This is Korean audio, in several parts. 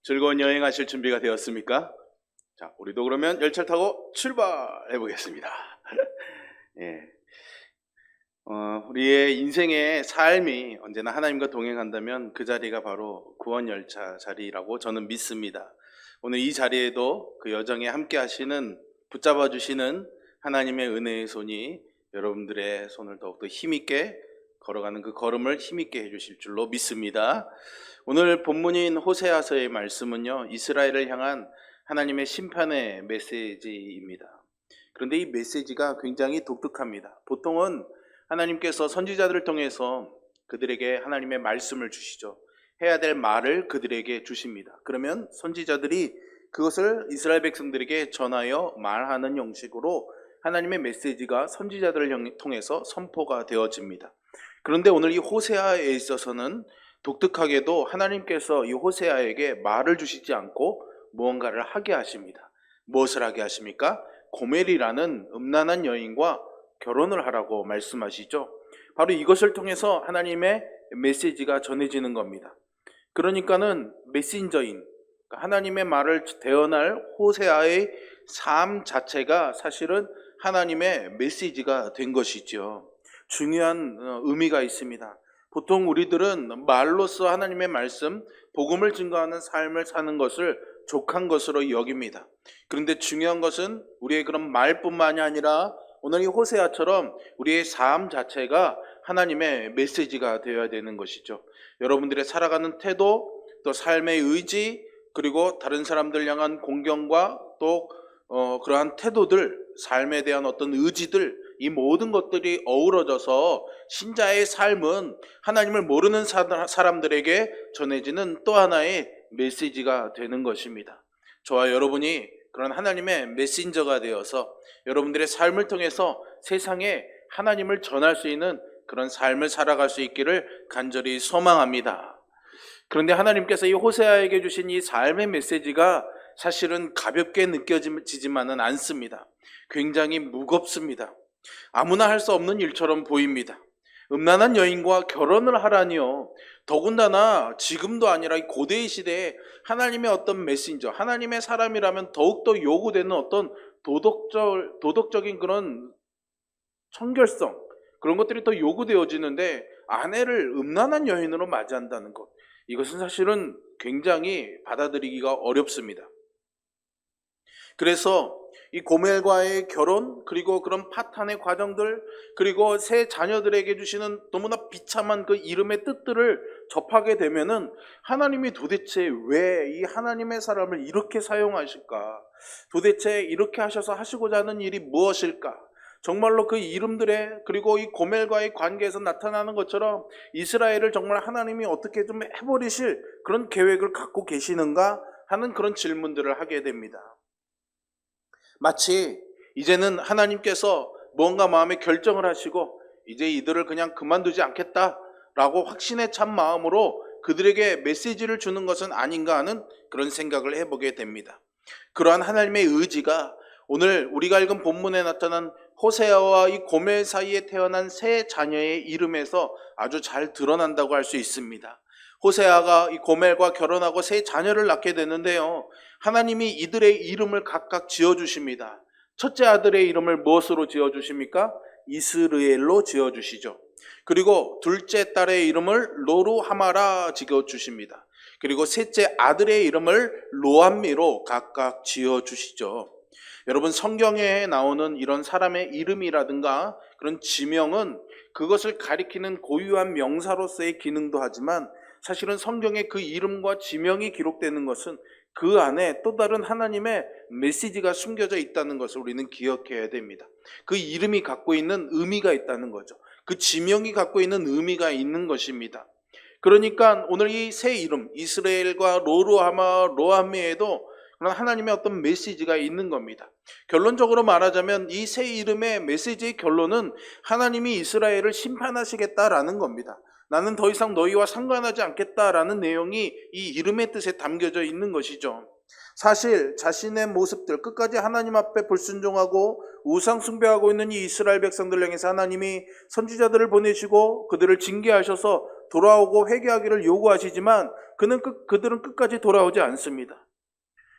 즐거운 여행하실 준비가 되었습니까? 자, 우리도 그러면 열차를 타고 출발해 보겠습니다. 예. 우리의 인생의 삶이 언제나 하나님과 동행한다면 그 자리가 바로 구원 열차 자리라고 저는 믿습니다. 오늘 이 자리에도 그 여정에 함께 하시는, 붙잡아 주시는 하나님의 은혜의 손이 여러분들의 손을 더욱더 힘있게 걸어가는 그 걸음을 힘있게 해주실 줄로 믿습니다. 오늘 본문인 호세아서의 말씀은요, 이스라엘을 향한 하나님의 심판의 메시지입니다. 그런데 이 메시지가 굉장히 독특합니다. 보통은 하나님께서 선지자들을 통해서 그들에게 하나님의 말씀을 주시죠. 해야 될 말을 그들에게 주십니다. 그러면 선지자들이 그것을 이스라엘 백성들에게 전하여 말하는 형식으로 하나님의 메시지가 선지자들을 통해서 선포가 되어집니다. 그런데 오늘 이 호세아에 있어서는 독특하게도 하나님께서 이 호세아에게 말을 주시지 않고 무언가를 하게 하십니다. 무엇을 하게 하십니까? 고멜이라는 음란한 여인과 결혼을 하라고 말씀하시죠. 바로 이것을 통해서 하나님의 메시지가 전해지는 겁니다. 그러니까는 메신저인, 하나님의 말을 대언할 호세아의 삶 자체가 사실은 하나님의 메시지가 된 것이죠. 중요한 의미가 있습니다. 보통 우리들은 말로써 하나님의 말씀, 복음을 증거하는 삶을 사는 것을 족한 것으로 여깁니다. 그런데 중요한 것은 우리의 그런 말뿐만이 아니라 오늘 이 호세아처럼 우리의 삶 자체가 하나님의 메시지가 되어야 되는 것이죠. 여러분들의 살아가는 태도, 또 삶의 의지, 그리고 다른 사람들 향한 공경과 또 그러한 태도들, 삶에 대한 어떤 의지들, 이 모든 것들이 어우러져서 신자의 삶은 하나님을 모르는 사람들에게 전해지는 또 하나의 메시지가 되는 것입니다. 저와 여러분이 그런 하나님의 메신저가 되어서 여러분들의 삶을 통해서 세상에 하나님을 전할 수 있는 그런 삶을 살아갈 수 있기를 간절히 소망합니다. 그런데 하나님께서 이 호세아에게 주신 이 삶의 메시지가 사실은 가볍게 느껴지지만은 않습니다. 굉장히 무겁습니다. 아무나 할 수 없는 일처럼 보입니다. 음란한 여인과 결혼을 하라니요. 더군다나 지금도 아니라 이 고대의 시대에 하나님의 어떤 메신저, 하나님의 사람이라면 더욱더 요구되는 어떤 도덕적인 그런 청결성, 그런 것들이 더 요구되어지는데 아내를 음란한 여인으로 맞이한다는 것, 이것은 사실은 굉장히 받아들이기가 어렵습니다. 그래서 이 고멜과의 결혼, 그리고 그런 파탄의 과정들, 그리고 새 자녀들에게 주시는 너무나 비참한 그 이름의 뜻들을 접하게 되면은 하나님이 도대체 왜 이 하나님의 사람을 이렇게 사용하실까? 도대체 이렇게 하셔서 하시고자 하는 일이 무엇일까? 정말로 그 이름들의, 그리고 이 고멜과의 관계에서 나타나는 것처럼 이스라엘을 정말 하나님이 어떻게 좀 해버리실 그런 계획을 갖고 계시는가 하는 그런 질문들을 하게 됩니다. 마치 이제는 하나님께서 뭔가 마음에 결정을 하시고 이제 이들을 그냥 그만두지 않겠다라고 확신에 찬 마음으로 그들에게 메시지를 주는 것은 아닌가 하는 그런 생각을 해보게 됩니다. 그러한 하나님의 의지가 오늘 우리가 읽은 본문에 나타난 호세아와 이 고멜 사이에 태어난 세 자녀의 이름에서 아주 잘 드러난다고 할 수 있습니다. 호세아가 이 고멜과 결혼하고 세 자녀를 낳게 되는데요, 하나님이 이들의 이름을 각각 지어주십니다. 첫째 아들의 이름을 무엇으로 지어주십니까? 이스르엘로 지어주시죠. 그리고 둘째 딸의 이름을 로루하마라 지어주십니다. 그리고 셋째 아들의 이름을 로암미로 각각 지어주시죠. 여러분, 성경에 나오는 이런 사람의 이름이라든가 그런 지명은 그것을 가리키는 고유한 명사로서의 기능도 하지만 사실은 성경에 그 이름과 지명이 기록되는 것은 그 안에 또 다른 하나님의 메시지가 숨겨져 있다는 것을 우리는 기억해야 됩니다. 그 이름이 갖고 있는 의미가 있다는 거죠. 그 지명이 갖고 있는 의미가 있는 것입니다. 그러니까 오늘 이 세 이름, 이스라엘과 로루하마, 로암미에도 그런 하나님의 어떤 메시지가 있는 겁니다. 결론적으로 말하자면 이 세 이름의 메시지의 결론은 하나님이 이스라엘을 심판하시겠다라는 겁니다. 나는 더 이상 너희와 상관하지 않겠다라는 내용이 이 이름의 뜻에 담겨져 있는 것이죠. 사실 자신의 모습들 끝까지 하나님 앞에 불순종하고 우상 숭배하고 있는 이 이스라엘 백성들 향해서 하나님이 선지자들을 보내시고 그들을 징계하셔서 돌아오고 회개하기를 요구하시지만 그들은 끝까지 돌아오지 않습니다.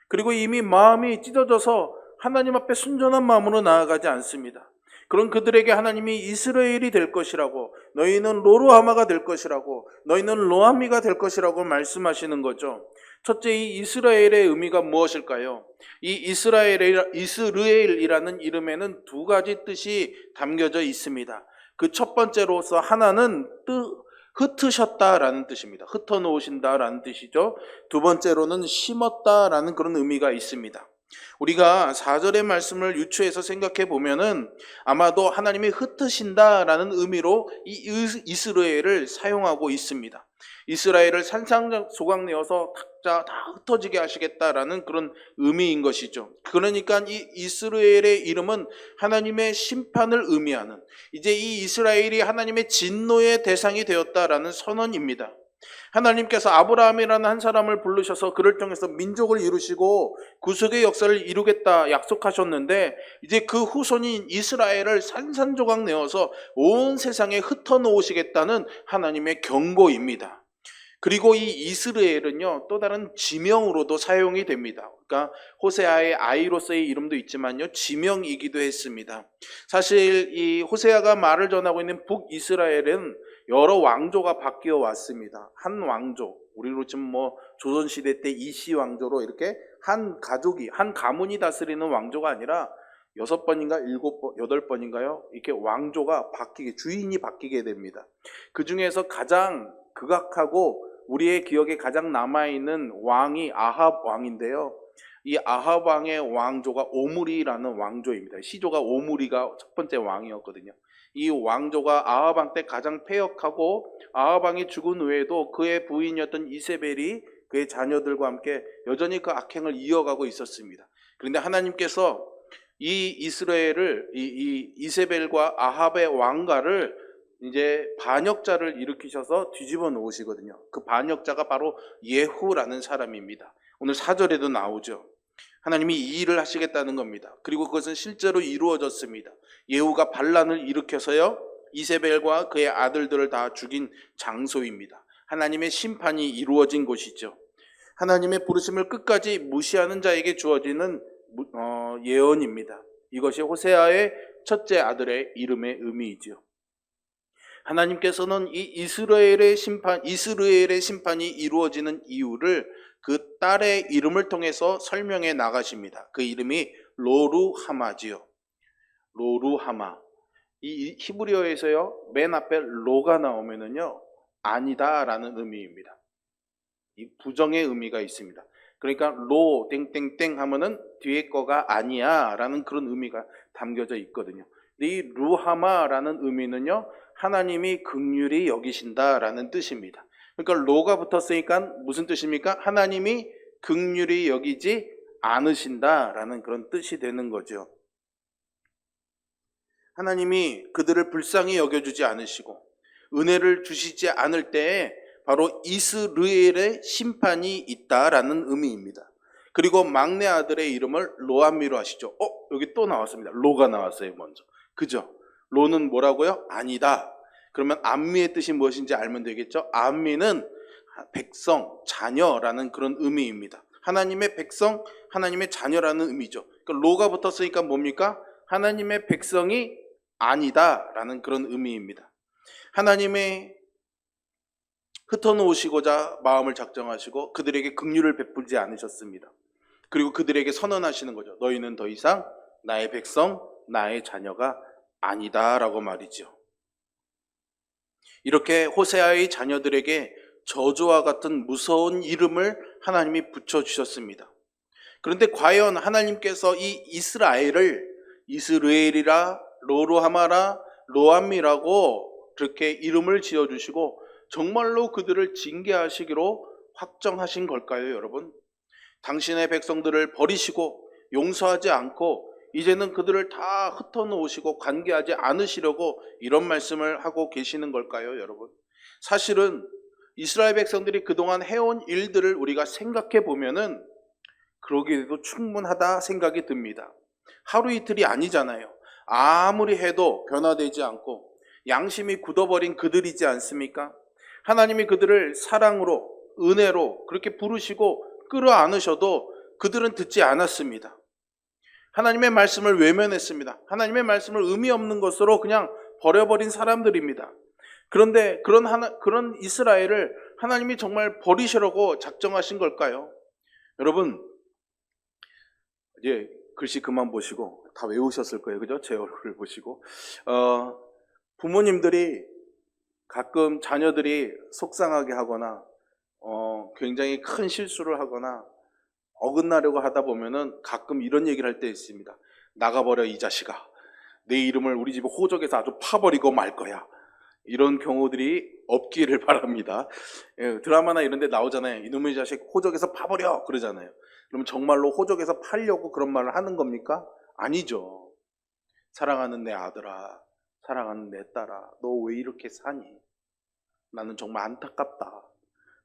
그리고 이미 마음이 찢어져서 하나님 앞에 순전한 마음으로 나아가지 않습니다. 그런 그들에게 하나님이 이스라엘이 될 것이라고, 너희는 로루하마가 될 것이라고, 너희는 로암미가 될 것이라고 말씀하시는 거죠. 첫째, 이 이스라엘의 의미가 무엇일까요? 이 이스라엘이라는 이름에는 두 가지 뜻이 담겨져 있습니다. 그 첫 번째로서 하나는 흩으셨다라는 뜻입니다. 흩어놓으신다라는 뜻이죠. 두 번째로는 심었다라는 그런 의미가 있습니다. 우리가 4절의 말씀을 유추해서 생각해 보면은 아마도 하나님이 흩으신다라는 의미로 이 이스라엘을 사용하고 있습니다. 이스라엘을 산산조각 내어서 다 흩어지게 하시겠다라는 그런 의미인 것이죠. 그러니까 이 이스라엘의 이름은 하나님의 심판을 의미하는, 이제 이 이스라엘이 하나님의 진노의 대상이 되었다라는 선언입니다. 하나님께서 아브라함이라는 한 사람을 부르셔서 그를 통해서 민족을 이루시고 구속의 역사를 이루겠다 약속하셨는데, 이제 그 후손인 이스라엘을 산산조각 내어서 온 세상에 흩어놓으시겠다는 하나님의 경고입니다. 그리고 이 이스라엘은요, 또 다른 지명으로도 사용이 됩니다. 그러니까 호세아의 아이로서의 이름도 있지만요, 지명이기도 했습니다. 사실 이 호세아가 말을 전하고 있는 북이스라엘은 여러 왕조가 바뀌어 왔습니다. 한 왕조, 우리로 치면 조선시대 때 이씨 왕조로 이렇게 한 가족이, 한 가문이 다스리는 왕조가 아니라 6번인가 7번, 8번인가요? 이렇게 왕조가 주인이 바뀌게 됩니다. 그 중에서 가장 극악하고 우리의 기억에 가장 남아있는 왕이 아합 왕인데요. 이 아합 왕의 왕조가 오므리라는 왕조입니다. 시조가 오므리가 첫 번째 왕이었거든요. 이 왕조가 아합 왕 때 가장 패역하고, 아합 왕이 죽은 후에도 그의 부인이었던 이세벨이 그의 자녀들과 함께 여전히 그 악행을 이어가고 있었습니다. 그런데 하나님께서 이 이스라엘을, 이 이세벨과 아합의 왕가를 이제 반역자를 일으키셔서 뒤집어 놓으시거든요. 그 반역자가 바로 예후라는 사람입니다. 오늘 4절에도 나오죠. 하나님이 이 일을 하시겠다는 겁니다. 그리고 그것은 실제로 이루어졌습니다. 예후가 반란을 일으켜서요, 이세벨과 그의 아들들을 다 죽인 장소입니다. 하나님의 심판이 이루어진 곳이죠. 하나님의 부르심을 끝까지 무시하는 자에게 주어지는 예언입니다. 이것이 호세아의 첫째 아들의 이름의 의미이죠. 하나님께서는 이 이스라엘의 심판이 이루어지는 이유를 그 딸의 이름을 통해서 설명해 나가십니다. 그 이름이 로루하마지요. 로루하마. 이 히브리어에서요, 맨 앞에 로가 나오면은요, 아니다라는 의미입니다. 이 부정의 의미가 있습니다. 그러니까 로 땡땡땡 하면은 뒤에 거가 아니야라는 그런 의미가 담겨져 있거든요. 이 루하마라는 의미는요, 하나님이 긍휼히 여기신다라는 뜻입니다. 그러니까 로가 붙었으니까 무슨 뜻입니까? 하나님이 긍휼히 여기지 않으신다라는 그런 뜻이 되는 거죠. 하나님이 그들을 불쌍히 여겨주지 않으시고 은혜를 주시지 않을 때에 바로 이스라엘의 심판이 있다라는 의미입니다. 그리고 막내 아들의 이름을 로암미로 하시죠. 여기 또 나왔습니다. 로가 나왔어요, 먼저. 그죠? 로는 뭐라고요? 아니다. 그러면 암미의 뜻이 무엇인지 알면 되겠죠? 암미는 백성, 자녀라는 그런 의미입니다. 하나님의 백성, 하나님의 자녀라는 의미죠. 그러니까 로가 붙었으니까 뭡니까? 하나님의 백성이 아니다라는 그런 의미입니다. 하나님의 흩어놓으시고자 마음을 작정하시고 그들에게 긍휼을 베풀지 않으셨습니다. 그리고 그들에게 선언하시는 거죠. 너희는 더 이상 나의 백성, 나의 자녀가 아니다라고 말이죠. 이렇게 호세아의 자녀들에게 저주와 같은 무서운 이름을 하나님이 붙여주셨습니다. 그런데 과연 하나님께서 이 이스라엘이라 로루하마라 로암미라고 그렇게 이름을 지어주시고 정말로 그들을 징계하시기로 확정하신 걸까요, 여러분? 당신의 백성들을 버리시고 용서하지 않고 이제는 그들을 다 흩어놓으시고 관계하지 않으시려고 이런 말씀을 하고 계시는 걸까요, 여러분? 사실은 이스라엘 백성들이 그동안 해온 일들을 우리가 생각해 보면은 그러기에도 충분하다 생각이 듭니다. 하루 이틀이 아니잖아요. 아무리 해도 변화되지 않고 양심이 굳어버린 그들이지 않습니까? 하나님이 그들을 사랑으로, 은혜로 그렇게 부르시고 끌어안으셔도 그들은 듣지 않았습니다. 하나님의 말씀을 외면했습니다. 하나님의 말씀을 의미 없는 것으로 그냥 버려버린 사람들입니다. 그런데 그런 이스라엘을 하나님이 정말 버리시려고 작정하신 걸까요? 여러분, 이제 글씨 그만 보시고 다 외우셨을 거예요. 그죠? 제 얼굴을 보시고. 부모님들이 가끔 자녀들이 속상하게 하거나 굉장히 큰 실수를 하거나 어긋나려고 하다 보면은 가끔 이런 얘기를 할 때 있습니다. 나가버려 이 자식아. 내 이름을 우리 집 호적에서 아주 파버리고 말 거야. 이런 경우들이 없기를 바랍니다. 예, 드라마나 이런 데 나오잖아요. 이놈의 자식 호적에서 파버려 그러잖아요. 그러면 정말로 호적에서 팔려고 그런 말을 하는 겁니까? 아니죠. 사랑하는 내 아들아, 사랑하는 내 딸아, 너 왜 이렇게 사니? 나는 정말 안타깝다.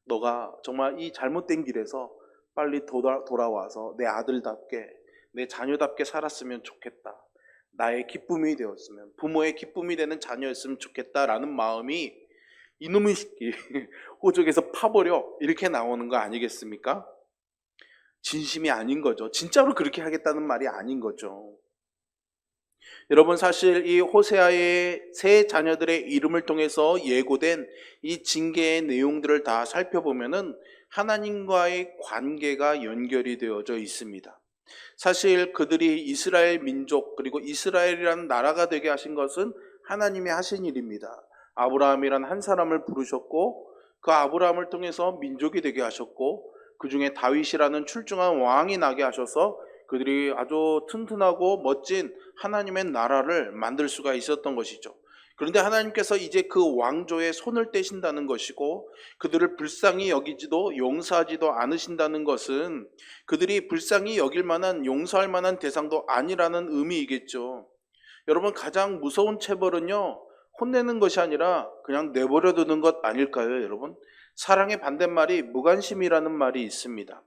너가 정말 이 잘못된 길에서 빨리 돌아와서 내 아들답게, 내 자녀답게 살았으면 좋겠다. 나의 기쁨이 되었으면, 부모의 기쁨이 되는 자녀였으면 좋겠다라는 마음이 이놈의 새끼 호적에서 파버려 이렇게 나오는 거 아니겠습니까? 진심이 아닌 거죠. 진짜로 그렇게 하겠다는 말이 아닌 거죠. 여러분, 사실 이 호세아의 세 자녀들의 이름을 통해서 예고된 이 징계의 내용들을 다 살펴보면은 하나님과의 관계가 연결이 되어져 있습니다. 사실 그들이 이스라엘 민족 그리고 이스라엘이라는 나라가 되게 하신 것은 하나님이 하신 일입니다. 아브라함이란 한 사람을 부르셨고 그 아브라함을 통해서 민족이 되게 하셨고 그 중에 다윗이라는 출중한 왕이 나게 하셔서 그들이 아주 튼튼하고 멋진 하나님의 나라를 만들 수가 있었던 것이죠. 그런데 하나님께서 이제 그 왕조에 손을 떼신다는 것이고 그들을 불쌍히 여기지도 용서하지도 않으신다는 것은 그들이 불쌍히 여길 만한 용서할 만한 대상도 아니라는 의미이겠죠. 여러분, 가장 무서운 체벌은요, 혼내는 것이 아니라 그냥 내버려 두는 것 아닐까요, 여러분? 사랑의 반대말이 무관심이라는 말이 있습니다.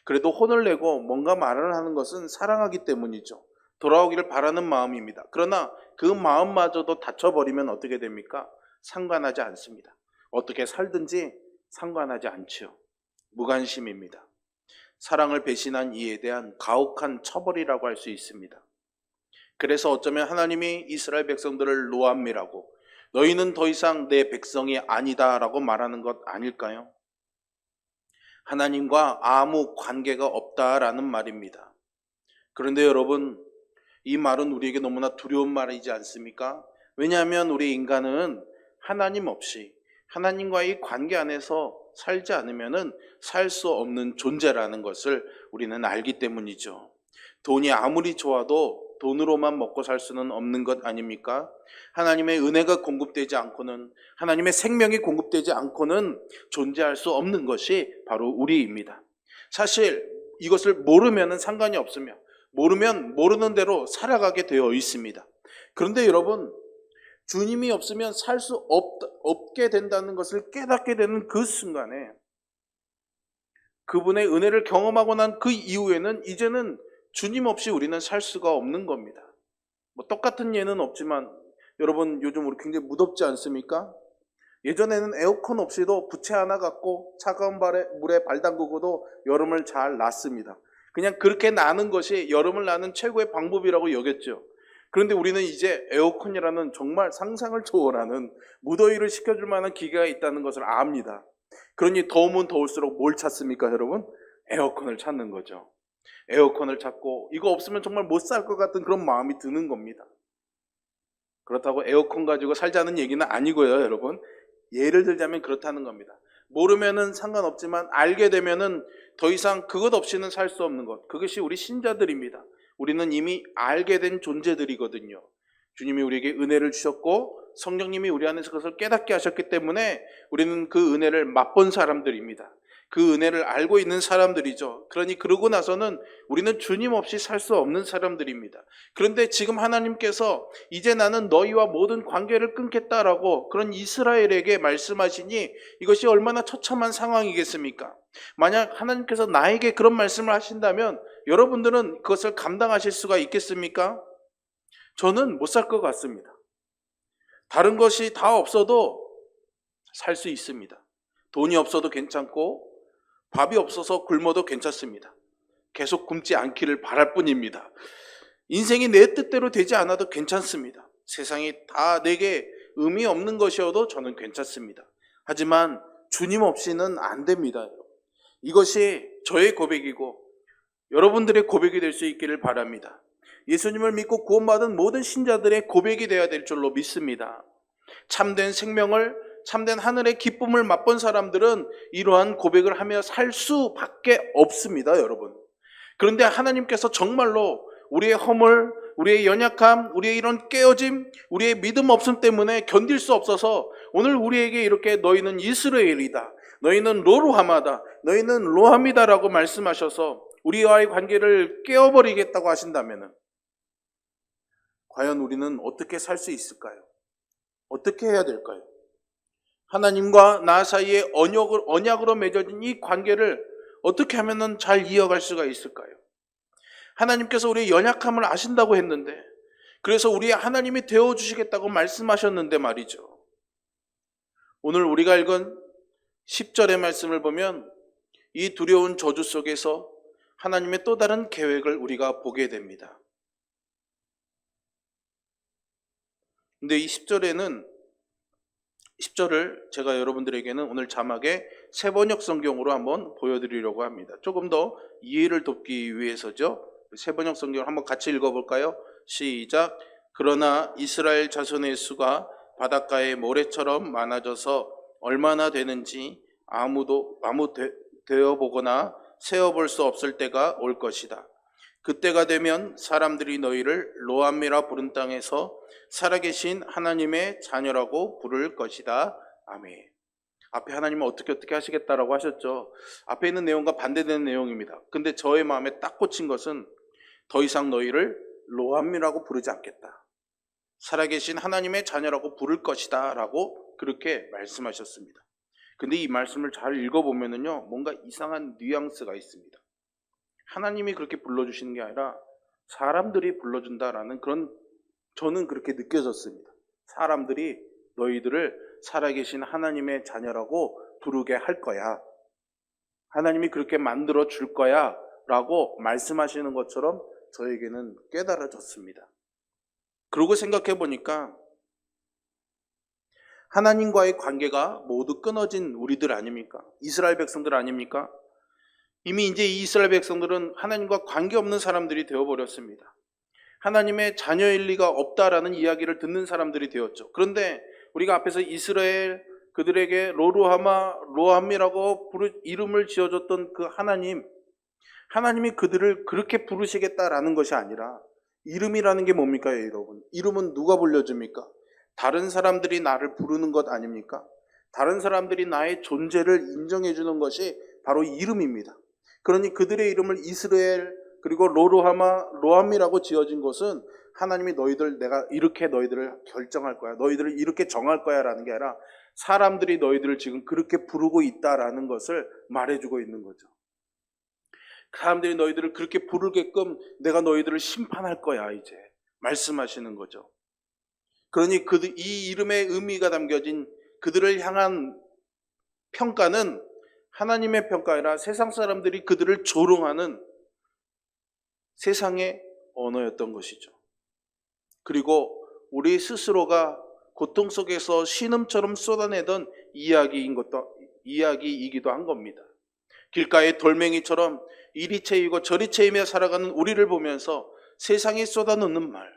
그래도 혼을 내고 뭔가 말을 하는 것은 사랑하기 때문이죠. 돌아오기를 바라는 마음입니다. 그러나 그 마음마저도 다쳐버리면 어떻게 됩니까? 상관하지 않습니다. 어떻게 살든지 상관하지 않지요. 무관심입니다. 사랑을 배신한 이에 대한 가혹한 처벌이라고 할 수 있습니다. 그래서 어쩌면 하나님이 이스라엘 백성들을 노암미라고 너희는 더 이상 내 백성이 아니다 라고 말하는 것 아닐까요? 하나님과 아무 관계가 없다라는 말입니다. 그런데 여러분, 이 말은 우리에게 너무나 두려운 말이지 않습니까? 왜냐하면 우리 인간은 하나님 없이 하나님과의 관계 안에서 살지 않으면 살 수 없는 존재라는 것을 우리는 알기 때문이죠. 돈이 아무리 좋아도 돈으로만 먹고 살 수는 없는 것 아닙니까? 하나님의 은혜가 공급되지 않고는, 하나님의 생명이 공급되지 않고는 존재할 수 없는 것이 바로 우리입니다. 사실 이것을 모르면 상관이 없으며 모르면 모르는 대로 살아가게 되어 있습니다. 그런데 여러분, 주님이 없으면 살 수 없게 된다는 것을 깨닫게 되는 그 순간에 그분의 은혜를 경험하고 난 그 이후에는 이제는 주님 없이 우리는 살 수가 없는 겁니다. 똑같은 예는 없지만 여러분, 요즘 우리 굉장히 무덥지 않습니까? 예전에는 에어컨 없이도 부채 하나 갖고 차가운 물에 발 담그고도 여름을 잘 났습니다. 그냥 그렇게 나는 것이 여름을 나는 최고의 방법이라고 여겼죠. 그런데 우리는 이제 에어컨이라는 정말 상상을 초월하는 무더위를 식혀줄 만한 기계가 있다는 것을 압니다. 그러니 더우면 더울수록 뭘 찾습니까, 여러분? 에어컨을 찾는 거죠. 에어컨을 찾고 이거 없으면 정말 못 살 것 같은 그런 마음이 드는 겁니다. 그렇다고 에어컨 가지고 살자는 얘기는 아니고요, 여러분. 예를 들자면 그렇다는 겁니다. 모르면은 상관없지만 알게 되면은 더 이상 그것 없이는 살 수 없는 것. 그것이 우리 신자들입니다. 우리는 이미 알게 된 존재들이거든요. 주님이 우리에게 은혜를 주셨고 성령님이 우리 안에서 그것을 깨닫게 하셨기 때문에 우리는 그 은혜를 맛본 사람들입니다. 그 은혜를 알고 있는 사람들이죠. 그러니 그러고 나서는 우리는 주님 없이 살 수 없는 사람들입니다. 그런데 지금 하나님께서 이제 나는 너희와 모든 관계를 끊겠다라고 그런 이스라엘에게 말씀하시니 이것이 얼마나 처참한 상황이겠습니까? 만약 하나님께서 나에게 그런 말씀을 하신다면 여러분들은 그것을 감당하실 수가 있겠습니까? 저는 못 살 것 같습니다. 다른 것이 다 없어도 살 수 있습니다. 돈이 없어도 괜찮고 밥이 없어서 굶어도 괜찮습니다. 계속 굶지 않기를 바랄 뿐입니다. 인생이 내 뜻대로 되지 않아도 괜찮습니다. 세상이 다 내게 의미 없는 것이어도 저는 괜찮습니다. 하지만 주님 없이는 안 됩니다. 이것이 저의 고백이고 여러분들의 고백이 될 수 있기를 바랍니다. 예수님을 믿고 구원받은 모든 신자들의 고백이 되어야 될 줄로 믿습니다. 참된 생명을, 참된 하늘의 기쁨을 맛본 사람들은 이러한 고백을 하며 살 수밖에 없습니다, 여러분. 그런데 하나님께서 정말로 우리의 허물, 우리의 연약함, 우리의 이런 깨어짐, 우리의 믿음 없음 때문에 견딜 수 없어서 오늘 우리에게 이렇게 너희는 이스라엘이다, 너희는 로루하마다, 너희는 로함이다라고 말씀하셔서 우리와의 관계를 깨어버리겠다고 하신다면 과연 우리는 어떻게 살 수 있을까요? 어떻게 해야 될까요? 하나님과 나 사이에 언약으로 맺어진 이 관계를 어떻게 하면 잘 이어갈 수가 있을까요? 하나님께서 우리의 연약함을 아신다고 했는데, 그래서 우리의 하나님이 되어주시겠다고 말씀하셨는데 말이죠. 오늘 우리가 읽은 10절의 말씀을 보면 이 두려운 저주 속에서 하나님의 또 다른 계획을 우리가 보게 됩니다. 근데 이 10절을 제가 여러분들에게는 오늘 자막에 세번역 성경으로 한번 보여드리려고 합니다. 조금 더 이해를 돕기 위해서죠. 세번역 성경을 한번 같이 읽어볼까요? 시작. 그러나 이스라엘 자손의 수가 바닷가의 모래처럼 많아져서 얼마나 되는지 아무 되어보거나 세어볼 수 없을 때가 올 것이다. 그때가 되면 사람들이 너희를 로암미라 부른 땅에서 살아계신 하나님의 자녀라고 부를 것이다. 아멘. 앞에 하나님은 어떻게 하시겠다라고 하셨죠. 앞에 있는 내용과 반대되는 내용입니다. 근데 저의 마음에 딱 꽂힌 것은 더 이상 너희를 로암미라고 부르지 않겠다, 살아계신 하나님의 자녀라고 부를 것이다 라고 그렇게 말씀하셨습니다. 근데 이 말씀을 잘 읽어보면요, 뭔가 이상한 뉘앙스가 있습니다. 하나님이 그렇게 불러주시는 게 아니라 사람들이 불러준다라는 그런, 저는 그렇게 느껴졌습니다. 사람들이 너희들을 살아계신 하나님의 자녀라고 부르게 할 거야, 하나님이 그렇게 만들어 줄 거야 라고 말씀하시는 것처럼 저에게는 깨달아졌습니다. 그러고 생각해 보니까 하나님과의 관계가 모두 끊어진 우리들 아닙니까? 이스라엘 백성들 아닙니까? 이미 이제 이 이스라엘 백성들은 하나님과 관계없는 사람들이 되어버렸습니다. 하나님의 자녀일 리가 없다라는 이야기를 듣는 사람들이 되었죠. 그런데 우리가 앞에서 이스라엘, 그들에게 로함이라고 이름을 지어줬던 그 하나님이 그들을 그렇게 부르시겠다라는 것이 아니라, 이름이라는 게 뭡니까 여러분? 이름은 누가 불려줍니까? 다른 사람들이 나를 부르는 것 아닙니까? 다른 사람들이 나의 존재를 인정해 주는 것이 바로 이름입니다. 그러니 그들의 이름을 이스라엘 그리고 로함이라고 지어진 것은 하나님이 내가 이렇게 너희들을 결정할 거야, 너희들을 이렇게 정할 거야 라는 게 아니라 사람들이 너희들을 지금 그렇게 부르고 있다라는 것을 말해주고 있는 거죠. 사람들이 너희들을 그렇게 부르게끔 내가 너희들을 심판할 거야 이제 말씀하시는 거죠. 그러니 이 이름의 의미가 담겨진 그들을 향한 평가는 하나님의 평가 아니라 세상 사람들이 그들을 조롱하는 세상의 언어였던 것이죠. 그리고 우리 스스로가 고통 속에서 신음처럼 쏟아내던 이야기이기도 한 겁니다. 길가의 돌멩이처럼 이리 채이고 저리 채이며 살아가는 우리를 보면서 세상이 쏟아놓는 말,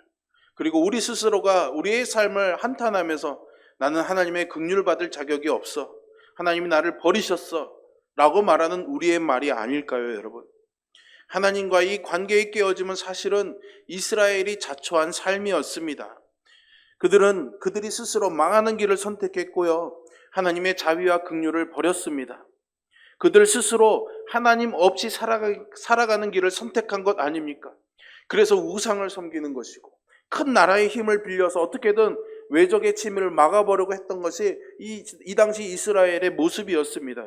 그리고 우리 스스로가 우리의 삶을 한탄하면서 나는 하나님의 긍휼 받을 자격이 없어, 하나님이 나를 버리셨어 라고 말하는 우리의 말이 아닐까요 여러분? 하나님과의 관계의 깨어짐은 사실은 이스라엘이 자초한 삶이었습니다. 그들이 스스로 망하는 길을 선택했고요, 하나님의 자비와 긍휼을 버렸습니다. 그들 스스로 하나님 없이 살아가는 길을 선택한 것 아닙니까? 그래서 우상을 섬기는 것이고 큰 나라의 힘을 빌려서 어떻게든 외적의 침입을 막아보려고 했던 것이 이 당시 이스라엘의 모습이었습니다.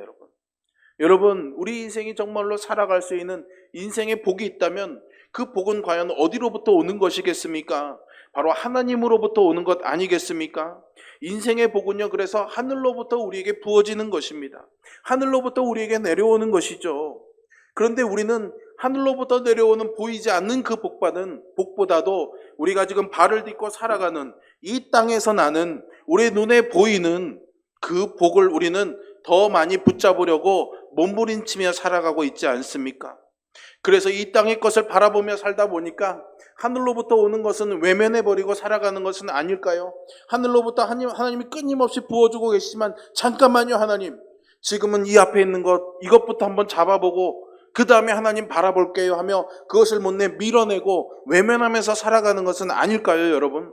여러분, 우리 인생이 정말로 살아갈 수 있는 인생의 복이 있다면 그 복은 과연 어디로부터 오는 것이겠습니까? 바로 하나님으로부터 오는 것 아니겠습니까? 인생의 복은요, 그래서 하늘로부터 우리에게 부어지는 것입니다. 하늘로부터 우리에게 내려오는 것이죠. 그런데 우리는 하늘로부터 내려오는 보이지 않는 그 복보다도 우리가 지금 발을 딛고 살아가는 이 땅에서 나는 우리 눈에 보이는 그 복을 우리는 더 많이 붙잡으려고 몸부림치며 살아가고 있지 않습니까? 그래서 이 땅의 것을 바라보며 살다 보니까 하늘로부터 오는 것은 외면해버리고 살아가는 것은 아닐까요? 하늘로부터 하나님이 끊임없이 부어주고 계시지만 잠깐만요 하나님, 지금은 이 앞에 있는 이것부터 한번 잡아보고 그 다음에 하나님 바라볼게요 하며 그것을 못내 밀어내고 외면하면서 살아가는 것은 아닐까요 여러분?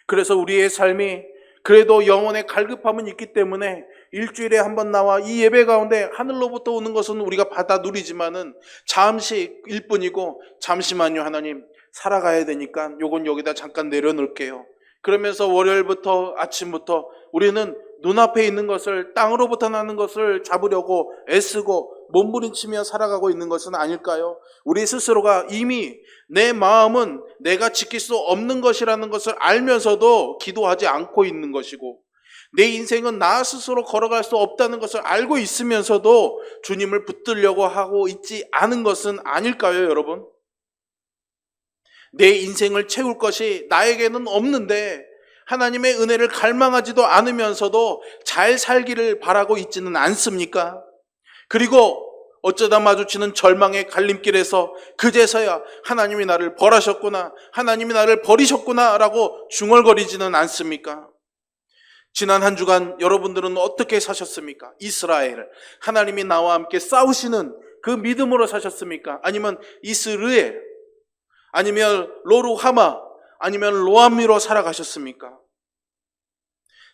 그래서 우리의 삶이 그래도 영혼의 갈급함은 있기 때문에 일주일에 한 번 나와 이 예배 가운데 하늘로부터 오는 것은 우리가 받아 누리지만은 잠시일 뿐이고, 잠시만요 하나님, 살아가야 되니까 요건 여기다 잠깐 내려놓을게요. 그러면서 월요일부터 아침부터 우리는 눈앞에 있는 것을, 땅으로부터 나는 것을 잡으려고 애쓰고 몸부림치며 살아가고 있는 것은 아닐까요? 우리 스스로가 이미 내 마음은 내가 지킬 수 없는 것이라는 것을 알면서도 기도하지 않고 있는 것이고, 내 인생은 나 스스로 걸어갈 수 없다는 것을 알고 있으면서도 주님을 붙들려고 하고 있지 않은 것은 아닐까요 여러분? 내 인생을 채울 것이 나에게는 없는데 하나님의 은혜를 갈망하지도 않으면서도 잘 살기를 바라고 있지는 않습니까? 그리고 어쩌다 마주치는 절망의 갈림길에서 그제서야 하나님이 나를 벌하셨구나, 하나님이 나를 버리셨구나 라고 중얼거리지는 않습니까? 지난 한 주간 여러분들은 어떻게 사셨습니까? 이스라엘, 하나님이 나와 함께 싸우시는 그 믿음으로 사셨습니까? 아니면 이스르엘, 아니면 로루하마, 아니면 로암미로 살아가셨습니까?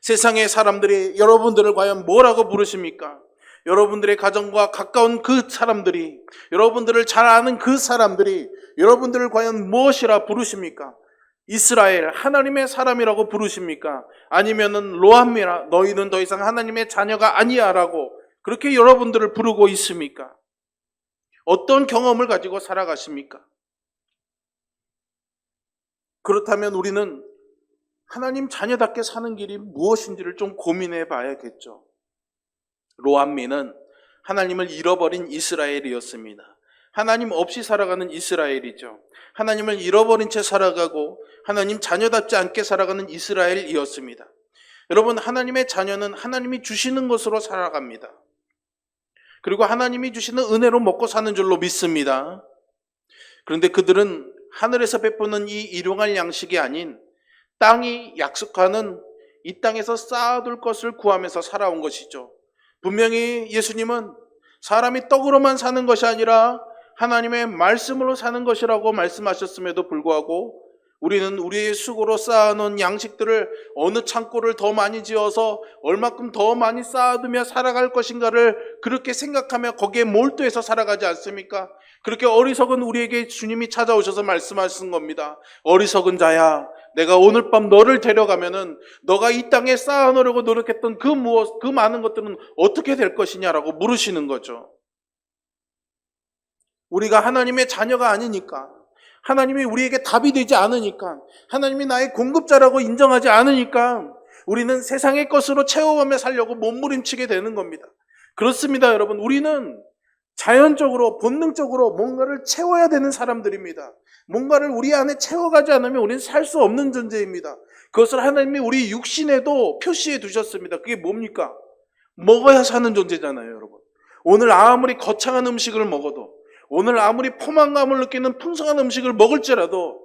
세상의 사람들이 여러분들을 과연 뭐라고 부르십니까? 여러분들의 가정과 가까운 그 사람들이, 여러분들을 잘 아는 그 사람들이 여러분들을 과연 무엇이라 부르십니까? 이스라엘, 하나님의 사람이라고 부르십니까? 아니면은 로암미라, 너희는 더 이상 하나님의 자녀가 아니야 라고 그렇게 여러분들을 부르고 있습니까? 어떤 경험을 가지고 살아가십니까? 그렇다면 우리는 하나님 자녀답게 사는 길이 무엇인지를 좀 고민해 봐야겠죠. 로암미는 하나님을 잃어버린 이스라엘이었습니다. 하나님 없이 살아가는 이스라엘이죠. 하나님을 잃어버린 채 살아가고 하나님 자녀답지 않게 살아가는 이스라엘이었습니다. 여러분, 하나님의 자녀는 하나님이 주시는 것으로 살아갑니다. 그리고 하나님이 주시는 은혜로 먹고 사는 줄로 믿습니다. 그런데 그들은 하늘에서 베푸는 이 일용할 양식이 아닌 땅이 약속하는 이 땅에서 쌓아둘 것을 구하면서 살아온 것이죠. 분명히 예수님은 사람이 떡으로만 사는 것이 아니라 하나님의 말씀으로 사는 것이라고 말씀하셨음에도 불구하고 우리는 우리의 수고로 쌓아놓은 양식들을 어느 창고를 더 많이 지어서 얼마큼 더 많이 쌓아두며 살아갈 것인가를 그렇게 생각하며 거기에 몰두해서 살아가지 않습니까? 그렇게 어리석은 우리에게 주님이 찾아오셔서 말씀하시는 겁니다. 어리석은 자야, 내가 오늘 밤 너를 데려가면은 너가 이 땅에 쌓아놓으려고 노력했던 그 많은 것들은 어떻게 될 것이냐라고 물으시는 거죠. 우리가 하나님의 자녀가 아니니까, 하나님이 우리에게 답이 되지 않으니까, 하나님이 나의 공급자라고 인정하지 않으니까 우리는 세상의 것으로 채워가며 살려고 몸부림치게 되는 겁니다. 그렇습니다 여러분. 우리는 자연적으로 본능적으로 뭔가를 채워야 되는 사람들입니다. 뭔가를 우리 안에 채워가지 않으면 우리는 살 수 없는 존재입니다. 그것을 하나님이 우리 육신에도 표시해 두셨습니다. 그게 뭡니까? 먹어야 사는 존재잖아요 여러분. 오늘 아무리 거창한 음식을 먹어도, 오늘 아무리 포만감을 느끼는 풍성한 음식을 먹을지라도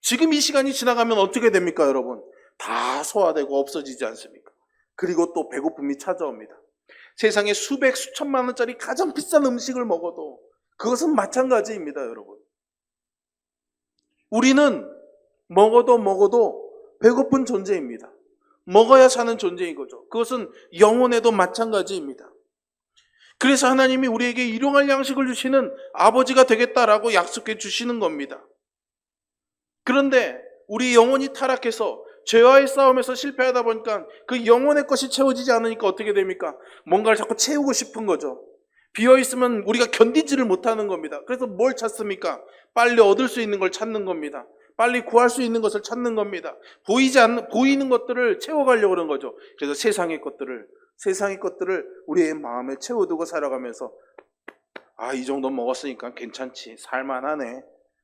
지금 이 시간이 지나가면 어떻게 됩니까 여러분? 다 소화되고 없어지지 않습니까? 그리고 또 배고픔이 찾아옵니다. 세상에 수백 수천만 원짜리 가장 비싼 음식을 먹어도 그것은 마찬가지입니다 여러분. 우리는 먹어도 배고픈 존재입니다. 먹어야 사는 존재인 거죠. 그것은 영혼에도 마찬가지입니다. 그래서 하나님이 우리에게 일용할 양식을 주시는 아버지가 되겠다라고 약속해 주시는 겁니다. 그런데 우리 영혼이 타락해서 죄와의 싸움에서 실패하다 보니까 그 영혼의 것이 채워지지 않으니까 어떻게 됩니까? 뭔가를 자꾸 채우고 싶은 거죠. 비어있으면 우리가 견디지를 못하는 겁니다. 그래서 뭘 찾습니까? 빨리 얻을 수 있는 걸 찾는 겁니다. 빨리 구할 수 있는 것을 찾는 겁니다. 보이는 것들을 채워가려고 그러는 거죠. 그래서 세상의 것들을 우리의 마음에 채워두고 살아가면서 이 정도 먹었으니까 괜찮지, 살만하네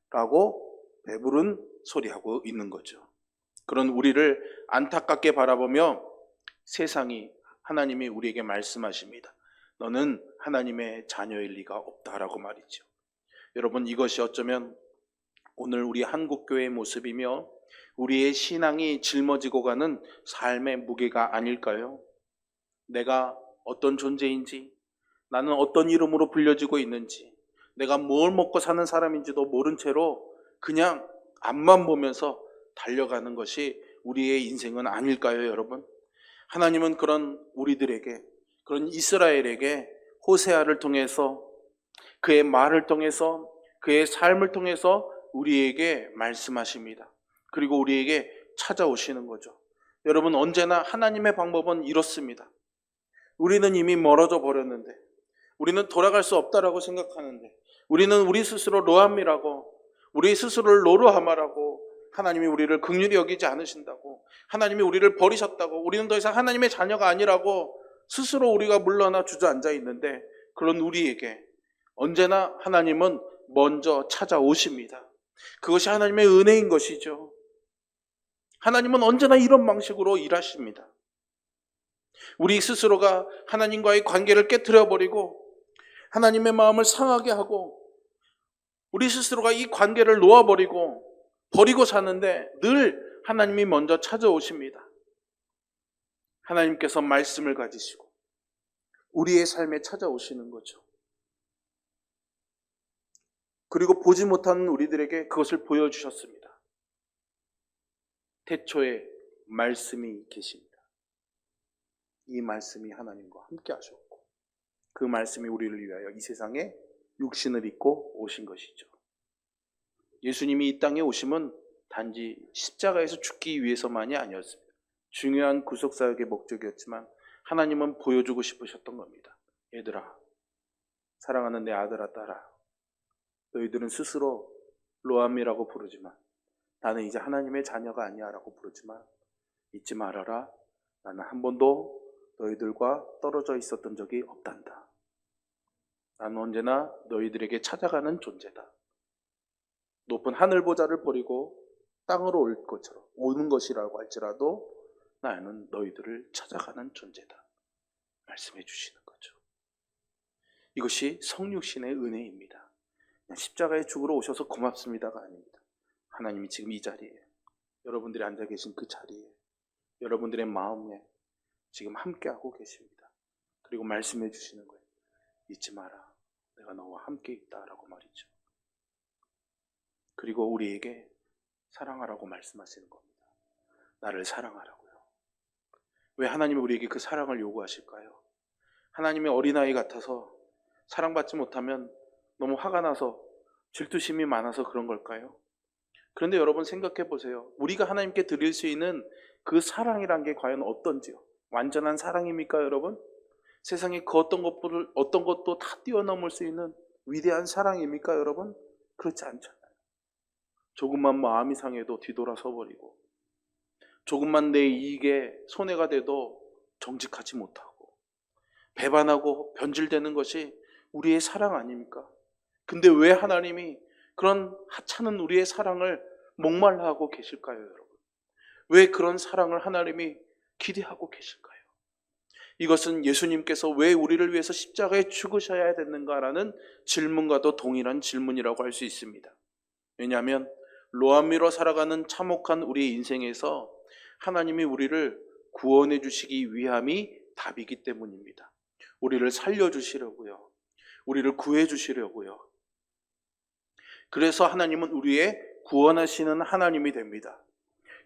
라고 배부른 소리하고 있는 거죠. 그런 우리를 안타깝게 바라보며 하나님이 우리에게 말씀하십니다. 너는 하나님의 자녀일 리가 없다라고 말이죠. 여러분, 이것이 어쩌면 오늘 우리 한국교회의 모습이며 우리의 신앙이 짊어지고 가는 삶의 무게가 아닐까요? 내가 어떤 존재인지, 나는 어떤 이름으로 불려지고 있는지, 내가 뭘 먹고 사는 사람인지도 모른 채로 그냥 앞만 보면서 달려가는 것이 우리의 인생은 아닐까요, 여러분? 하나님은 그런 우리들에게, 그런 이스라엘에게 호세아를 통해서, 그의 말을 통해서, 그의 삶을 통해서 우리에게 말씀하십니다. 그리고 우리에게 찾아오시는 거죠. 여러분, 언제나 하나님의 방법은 이렇습니다. 우리는 이미 멀어져 버렸는데, 우리는 돌아갈 수 없다라고 생각하는데, 우리는 우리 스스로 로함이라고, 우리 스스로를 로로하마라고, 하나님이 우리를 긍휼히 여기지 않으신다고, 하나님이 우리를 버리셨다고, 우리는 더 이상 하나님의 자녀가 아니라고 스스로 우리가 물러나 주저앉아 있는데, 그런 우리에게 언제나 하나님은 먼저 찾아오십니다. 그것이 하나님의 은혜인 것이죠. 하나님은 언제나 이런 방식으로 일하십니다. 우리 스스로가 하나님과의 관계를 깨트려버리고 하나님의 마음을 상하게 하고 우리 스스로가 이 관계를 놓아버리고 버리고 사는데 늘 하나님이 먼저 찾아오십니다. 하나님께서 말씀을 가지시고 우리의 삶에 찾아오시는 거죠. 그리고 보지 못하는 우리들에게 그것을 보여주셨습니다. 태초에 말씀이 계십니다. 이 말씀이 하나님과 함께 하셨고 그 말씀이 우리를 위하여 이 세상에 육신을 입고 오신 것이죠. 예수님이 이 땅에 오심은 단지 십자가에서 죽기 위해서만이 아니었습니다. 중요한 구속사역의 목적이었지만 하나님은 보여주고 싶으셨던 겁니다. 얘들아, 사랑하는 내 아들아 딸아, 너희들은 스스로 로함이라고 부르지만 나는 이제 하나님의 자녀가 아니야 라고 부르지만 잊지 말아라. 나는 한 번도 너희들과 떨어져 있었던 적이 없단다. 나는 언제나 너희들에게 찾아가는 존재다. 높은 하늘 보좌를 버리고 땅으로 올 것처럼 오는 것이라고 할지라도 나는 너희들을 찾아가는 존재다. 말씀해 주시는 거죠. 이것이 성육신의 은혜입니다. 그냥 십자가에 죽으러 오셔서 고맙습니다가 아닙니다. 하나님이 지금 이 자리에, 여러분들이 앉아 계신 그 자리에, 여러분들의 마음에 지금 함께하고 계십니다. 그리고 말씀해 주시는 거예요. 잊지 마라. 내가 너와 함께 있다라고 말이죠. 그리고 우리에게 사랑하라고 말씀하시는 겁니다. 나를 사랑하라고요. 왜 하나님이 우리에게 그 사랑을 요구하실까요? 하나님의 어린아이 같아서 사랑받지 못하면 너무 화가 나서 질투심이 많아서 그런 걸까요? 그런데 여러분 생각해 보세요. 우리가 하나님께 드릴 수 있는 그 사랑이란 게 과연 어떤지요? 완전한 사랑입니까, 여러분? 세상에 그 어떤 것도 다 뛰어넘을 수 있는 위대한 사랑입니까, 여러분? 그렇지 않잖아요. 조금만 마음이 상해도 뒤돌아서 버리고, 조금만 내 이익에 손해가 돼도 정직하지 못하고, 배반하고 변질되는 것이 우리의 사랑 아닙니까? 근데 왜 하나님이 그런 하찮은 우리의 사랑을 목말라 하고 계실까요, 여러분? 왜 그런 사랑을 하나님이 기대하고 계실까요? 이것은 예수님께서 왜 우리를 위해서 십자가에 죽으셔야 됐는가라는 질문과도 동일한 질문이라고 할 수 있습니다. 왜냐하면 로함미로 살아가는 참혹한 우리의 인생에서 하나님이 우리를 구원해 주시기 위함이 답이기 때문입니다. 우리를 살려주시려고요. 우리를 구해 주시려고요. 그래서 하나님은 우리의 구원하시는 하나님이 됩니다.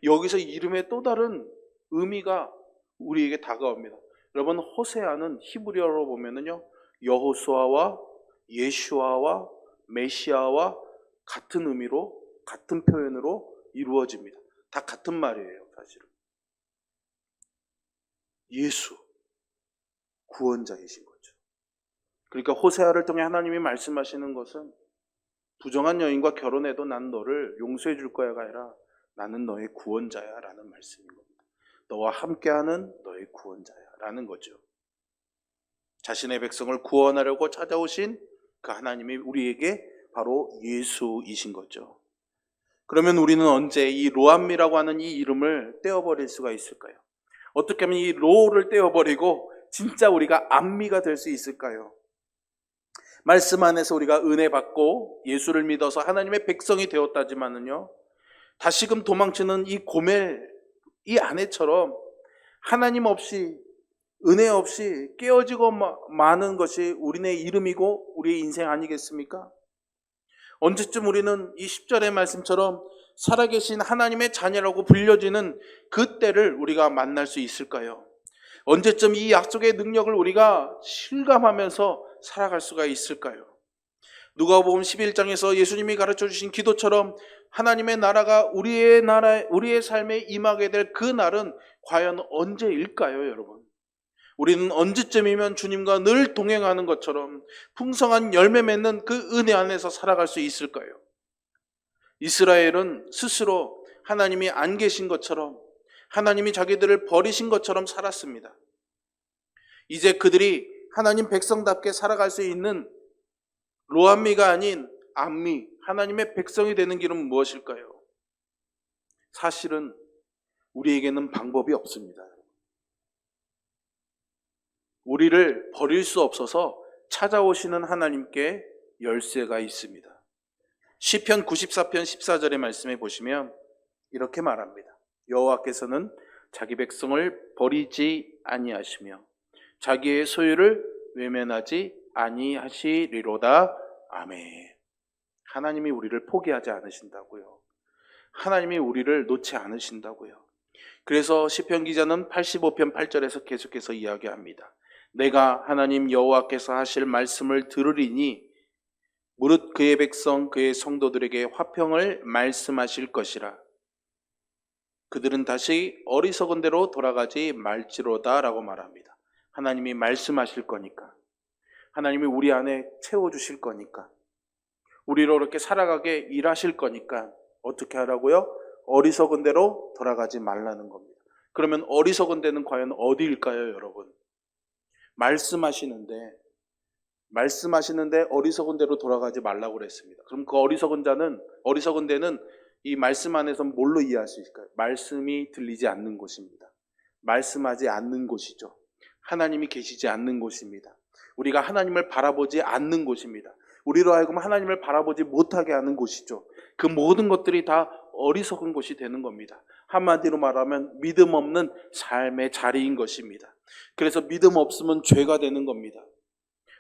여기서 이름의 또 다른 의미가 우리에게 다가옵니다. 여러분, 호세아는 히브리어로 보면은요, 여호수아와 예슈아와 메시아와 같은 의미로, 같은 표현으로 이루어집니다. 다 같은 말이에요, 사실은. 예수, 구원자이신 거죠. 그러니까 호세아를 통해 하나님이 말씀하시는 것은 부정한 여인과 결혼해도 난 너를 용서해 줄 거야가 아니라 나는 너의 구원자야 라는 말씀인 겁니다. 너와 함께하는 너의 구원자야 라는 거죠. 자신의 백성을 구원하려고 찾아오신 그 하나님이 우리에게 바로 예수이신 거죠. 그러면 우리는 언제 이 로암미라고 하는 이 이름을 떼어버릴 수가 있을까요? 어떻게 하면 이 로를 떼어버리고 진짜 우리가 암미가 될 수 있을까요? 말씀 안에서 우리가 은혜 받고 예수를 믿어서 하나님의 백성이 되었다지만은요, 다시금 도망치는 이 고멜, 이 아내처럼 하나님 없이, 은혜 없이 깨어지고 마는 것이 우리네 이름이고 우리의 인생 아니겠습니까? 언제쯤 우리는 이 10절의 말씀처럼 살아계신 하나님의 자녀라고 불려지는 그 때를 우리가 만날 수 있을까요? 언제쯤 이 약속의 능력을 우리가 실감하면서 살아갈 수가 있을까요? 누가복음 11장에서 예수님이 가르쳐 주신 기도처럼 하나님의 나라가 우리의 삶에 임하게 될 그 날은 과연 언제일까요, 여러분? 우리는 언제쯤이면 주님과 늘 동행하는 것처럼 풍성한 열매 맺는 그 은혜 안에서 살아갈 수 있을까요? 이스라엘은 스스로 하나님이 안 계신 것처럼, 하나님이 자기들을 버리신 것처럼 살았습니다. 이제 그들이 하나님 백성답게 살아갈 수 있는 로암미가 아닌 암미, 하나님의 백성이 되는 길은 무엇일까요? 사실은 우리에게는 방법이 없습니다. 우리를 버릴 수 없어서 찾아오시는 하나님께 열쇠가 있습니다. 시편 94편 14절의 말씀에 보시면 이렇게 말합니다. 여호와께서는 자기 백성을 버리지 아니하시며 자기의 소유를 외면하지 아니하시리로다. 아멘. 하나님이 우리를 포기하지 않으신다고요. 하나님이 우리를 놓지 않으신다고요. 그래서 시편 기자는 85편 8절에서 계속해서 이야기합니다. 내가 하나님 여호와께서 하실 말씀을 들으리니 무릇 그의 백성 그의 성도들에게 화평을 말씀하실 것이라. 그들은 다시 어리석은 대로 돌아가지 말지로다 라고 말합니다. 하나님이 말씀하실 거니까, 하나님이 우리 안에 채워주실 거니까, 우리로 이렇게 살아가게 일하실 거니까 어떻게 하라고요? 어리석은 대로 돌아가지 말라는 겁니다. 그러면 어리석은 데는 과연 어디일까요, 여러분? 말씀하시는데 어리석은 대로 돌아가지 말라고 그랬습니다. 그럼 그 어리석은 데는 이 말씀 안에서 뭘로 이해할 수 있을까요? 말씀이 들리지 않는 곳입니다. 말씀하지 않는 곳이죠. 하나님이 계시지 않는 곳입니다. 우리가 하나님을 바라보지 않는 곳입니다. 우리로 하여금 하나님을 바라보지 못하게 하는 곳이죠. 그 모든 것들이 다 어리석은 곳이 되는 겁니다. 한마디로 말하면 믿음 없는 삶의 자리인 것입니다. 그래서 믿음 없으면 죄가 되는 겁니다.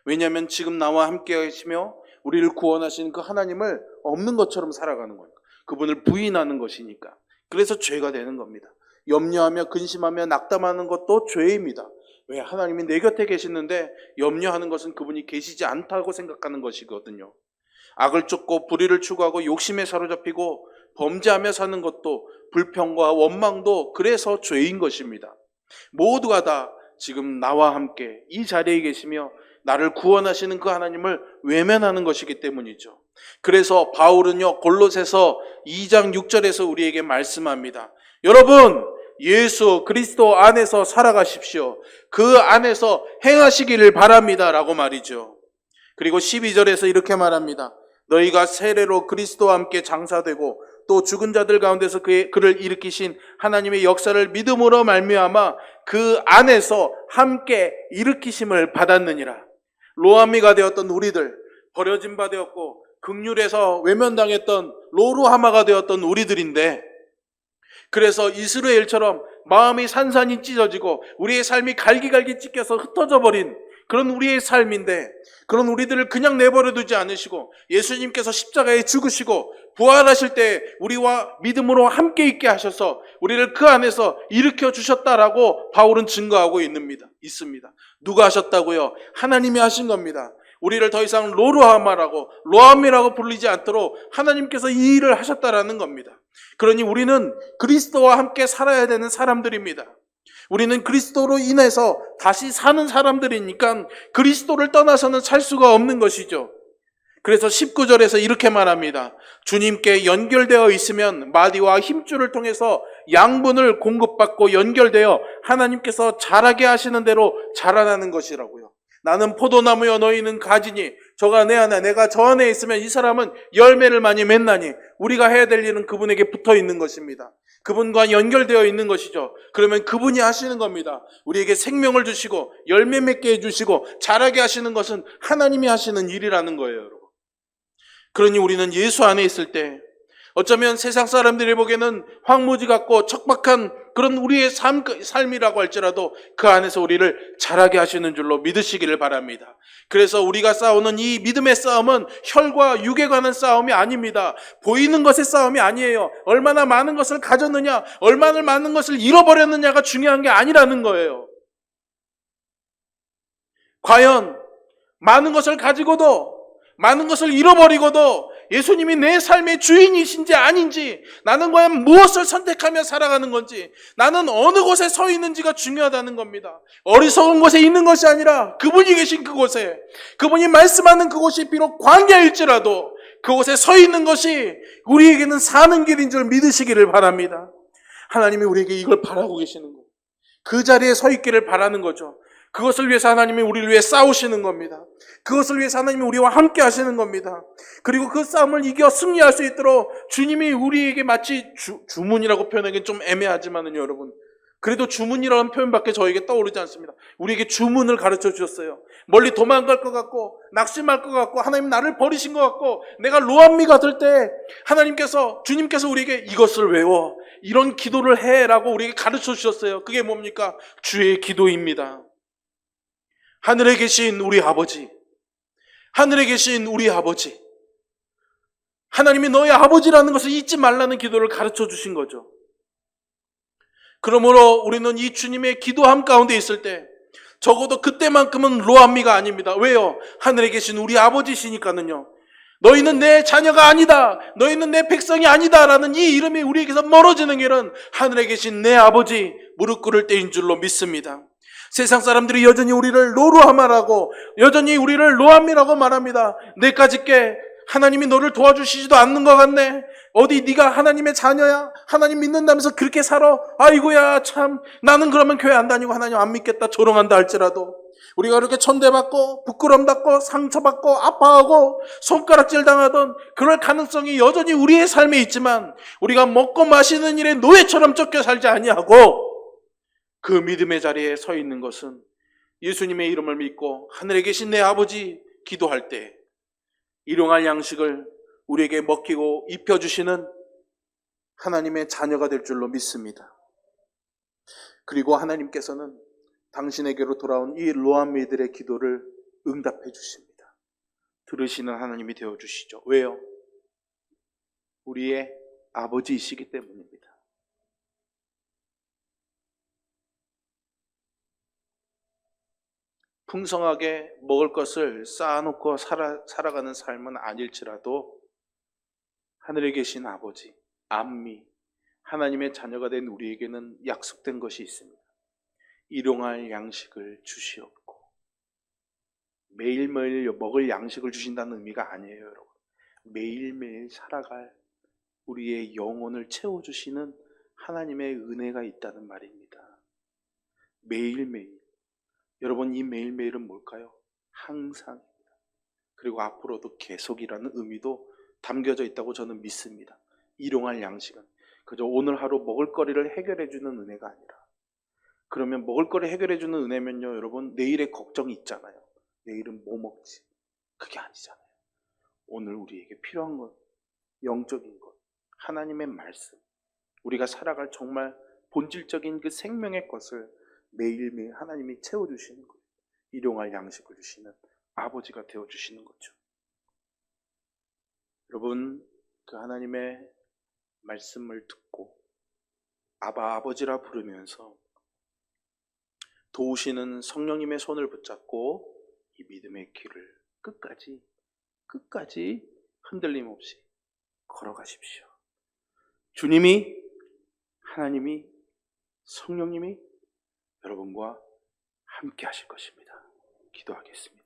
왜냐하면 지금 나와 함께 하시며 우리를 구원하시는 그 하나님을 없는 것처럼 살아가는 거니까, 그분을 부인하는 것이니까. 그래서 죄가 되는 겁니다. 염려하며 근심하며 낙담하는 것도 죄입니다. 왜? 하나님이 내 곁에 계시는데 염려하는 것은 그분이 계시지 않다고 생각하는 것이거든요. 악을 쫓고 불의를 추구하고 욕심에 사로잡히고 범죄하며 사는 것도, 불평과 원망도 그래서 죄인 것입니다. 모두가 다 지금 나와 함께 이 자리에 계시며 나를 구원하시는 그 하나님을 외면하는 것이기 때문이죠. 그래서 바울은요, 골로새서 2장 6절에서 우리에게 말씀합니다. 여러분, 예수 그리스도 안에서 살아가십시오. 그 안에서 행하시기를 바랍니다 라고 말이죠. 그리고 12절에서 이렇게 말합니다. 너희가 세례로 그리스도와 함께 장사되고 또 죽은 자들 가운데서 그를 일으키신 하나님의 역사를 믿음으로 말미암아 그 안에서 함께 일으키심을 받았느니라. 로암미가 되었던 우리들, 버려진 바 되었고 극률에서 외면당했던 로루하마가 되었던 우리들인데, 그래서 이스라엘처럼 마음이 산산이 찢어지고 우리의 삶이 갈기갈기 찢겨서 흩어져 버린 그런 우리의 삶인데, 그런 우리들을 그냥 내버려 두지 않으시고 예수님께서 십자가에 죽으시고 부활하실 때 우리와 믿음으로 함께 있게 하셔서 우리를 그 안에서 일으켜 주셨다라고 바울은 증거하고 있습니다. 누가 하셨다고요? 하나님이 하신 겁니다. 우리를 더 이상 로함이라고 불리지 않도록 하나님께서 이 일을 하셨다라는 겁니다. 그러니 우리는 그리스도와 함께 살아야 되는 사람들입니다. 우리는 그리스도로 인해서 다시 사는 사람들이니까 그리스도를 떠나서는 살 수가 없는 것이죠. 그래서 19절에서 이렇게 말합니다. 주님께 연결되어 있으면 마디와 힘줄을 통해서 양분을 공급받고 연결되어 하나님께서 자라게 하시는 대로 자라나는 것이라고요. 나는 포도나무여 너희는 가지니 저가 내 안에 내가 저 안에 있으면 이 사람은 열매를 많이 맺나니 우리가 해야 될 일은 그분에게 붙어 있는 것입니다. 그분과 연결되어 있는 것이죠. 그러면 그분이 하시는 겁니다. 우리에게 생명을 주시고 열매 맺게 해주시고 자라게 하시는 것은 하나님이 하시는 일이라는 거예요, 여러분. 그러니 우리는 예수 안에 있을 때 어쩌면 세상 사람들이 보기에는 황무지 같고 척박한 그런 우리의 삶이라고 할지라도 그 안에서 우리를 자라게 하시는 줄로 믿으시기를 바랍니다. 그래서 우리가 싸우는 이 믿음의 싸움은 혈과 육에 관한 싸움이 아닙니다. 보이는 것의 싸움이 아니에요. 얼마나 많은 것을 가졌느냐, 얼마나 많은 것을 잃어버렸느냐가 중요한 게 아니라는 거예요. 과연 많은 것을 가지고도 많은 것을 잃어버리고도 예수님이 내 삶의 주인이신지 아닌지, 나는 과연 무엇을 선택하며 살아가는 건지, 나는 어느 곳에 서 있는지가 중요하다는 겁니다. 어리석은 곳에 있는 것이 아니라 그분이 계신 그곳에, 그분이 말씀하는 그곳이 비록 광야일지라도 그곳에 서 있는 것이 우리에게는 사는 길인 줄 믿으시기를 바랍니다. 하나님이 우리에게 이걸 바라고 계시는 거예요. 그 자리에 서 있기를 바라는 거죠. 그것을 위해서 하나님이 우리를 위해 싸우시는 겁니다. 그것을 위해서 하나님이 우리와 함께 하시는 겁니다. 그리고 그 싸움을 이겨 승리할 수 있도록 주님이 우리에게 마치 주문이라고 표현하기는 좀 애매하지만은요, 여러분. 그래도 주문이라는 표현밖에 저에게 떠오르지 않습니다. 우리에게 주문을 가르쳐 주셨어요. 멀리 도망갈 것 같고 낙심할 것 같고 하나님 나를 버리신 것 같고 내가 로암미가 될 때 주님께서 우리에게 이것을 외워, 이런 기도를 해라고 우리에게 가르쳐 주셨어요. 그게 뭡니까? 주의 기도입니다. 하늘에 계신 우리 아버지, 하늘에 계신 우리 아버지, 하나님이 너의 아버지라는 것을 잊지 말라는 기도를 가르쳐 주신 거죠. 그러므로 우리는 이 주님의 기도함 가운데 있을 때 적어도 그때만큼은 로암미가 아닙니다. 왜요? 하늘에 계신 우리 아버지시니까는요. 너희는 내 자녀가 아니다, 너희는 내 백성이 아니다 라는 이 이름이 우리에게서 멀어지는 길은 하늘에 계신 내 아버지 무릎 꿇을 때인 줄로 믿습니다. 세상 사람들이 여전히 우리를 로루하마라고, 여전히 우리를 로암미라고 말합니다. 내까짓게 하나님이 너를 도와주시지도 않는 것 같네. 어디 네가 하나님의 자녀야? 하나님 믿는다면서 그렇게 살아? 아이고야 참, 나는 그러면 교회 안 다니고 하나님 안 믿겠다 조롱한다 할지라도 우리가 그렇게 천대받고 부끄럼받고 상처받고 아파하고 손가락질 당하던 그럴 가능성이 여전히 우리의 삶에 있지만 우리가 먹고 마시는 일에 노예처럼 쫓겨 살지 아니하고 그 믿음의 자리에 서 있는 것은 예수님의 이름을 믿고 하늘에 계신 내 아버지 기도할 때 일용할 양식을 우리에게 먹히고 입혀주시는 하나님의 자녀가 될 줄로 믿습니다. 그리고 하나님께서는 당신에게로 돌아온 이 로암미들의 기도를 응답해 주십니다. 들으시는 하나님이 되어주시죠. 왜요? 우리의 아버지이시기 때문입니다. 풍성하게 먹을 것을 쌓아놓고 살아가는 삶은 아닐지라도 하늘에 계신 아버지, 암미, 하나님의 자녀가 된 우리에게는 약속된 것이 있습니다. 일용할 양식을 주시옵고, 매일매일 먹을 양식을 주신다는 의미가 아니에요, 여러분. 매일매일 살아갈 우리의 영혼을 채워주시는 하나님의 은혜가 있다는 말입니다. 매일매일. 여러분, 이 매일매일은 뭘까요? 항상입니다. 그리고 앞으로도 계속이라는 의미도 담겨져 있다고 저는 믿습니다. 일용할 양식은 그저 오늘 하루 먹을 거리를 해결해 주는 은혜가 아니라, 그러면 먹을 거리 해결해 주는 은혜면요, 여러분, 내일의 걱정이 있잖아요. 내일은 뭐 먹지? 그게 아니잖아요. 오늘 우리에게 필요한 것, 영적인 것, 하나님의 말씀, 우리가 살아갈 정말 본질적인 그 생명의 것을 매일매일 하나님이 채워주시는 거예요. 일용할 양식을 주시는 아버지가 되어주시는 거죠. 여러분, 그 하나님의 말씀을 듣고 아바 아버지라 부르면서 도우시는 성령님의 손을 붙잡고 이 믿음의 길을 끝까지 흔들림 없이 걸어가십시오. 주님이, 하나님이, 성령님이 여러분과 함께 하실 것입니다. 기도하겠습니다.